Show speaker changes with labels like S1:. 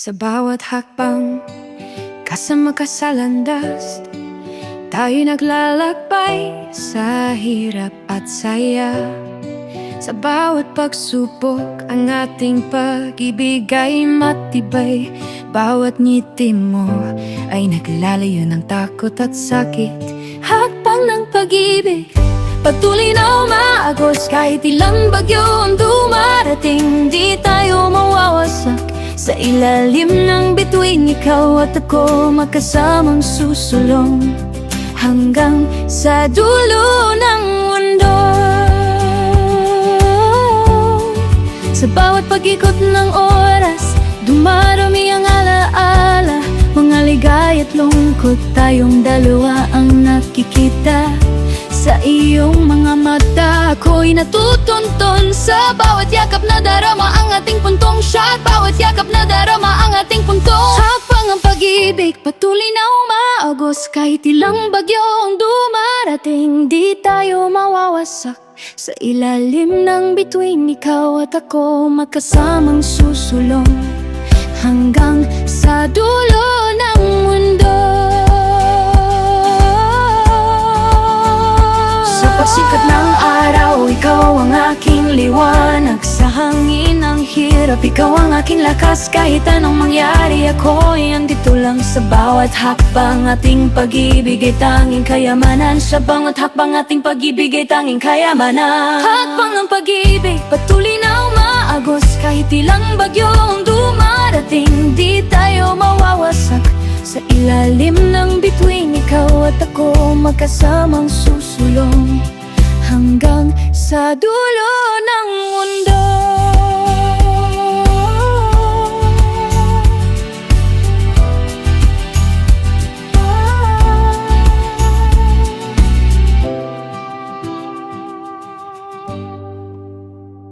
S1: Sa bawat hakbang, kasama ka sa landas, tayo naglalakbay sa hirap at saya. Sa bawat pagsubok, ang ating pag-ibig ay matibay. Bawat ngiti mo ay naglalayo ng takot at sakit. Hakbang ng pag-ibig, patuloy na umaagos. Kahit ilang bagyo ang dumarating, di tayo mawawasak. Sa ilalim ng bituin, ikaw at ako magkasamang susulong hanggang sa dulo ng mundo. Sa bawat pag-ikot ng oras, dumarami ang alaala. Mga ligay at lungkot, tayong dalawa ang nakikita. Sa iyong mga mata, ako'y natutunton. Sa bawat yakap na darama ang ating puntong siya. Bawat yakap na darama ang ating puntong hakbang ang pag-ibig, patuloy na umaagos. Kahit ilang bagyo ang dumarating, di tayo mawawasak. Sa ilalim ng bituin, ikaw at ako magkasamang susulong hanggang sa dulo ng mundo. Sa pagsikat ng araw, ikaw ang aking liwanag. Sa hangin ng hirap, ikaw ang aking lakas. Kahit anong mangyari, ako'y andito lang. Sa bawat hakbang, ating pag-ibig ay tanging kayamanan. Sa bawat hakbang, ating pag-ibig ay tanging kayamanan. Hakbang ng pag-ibig, patuloy na umaagos. Kahit ilang bagyo ang dumarating, di tayo mawawasak. Sa ilalim ng bituin, ikaw at ako magkasamang susulong hanggang sa dulo ng mundo.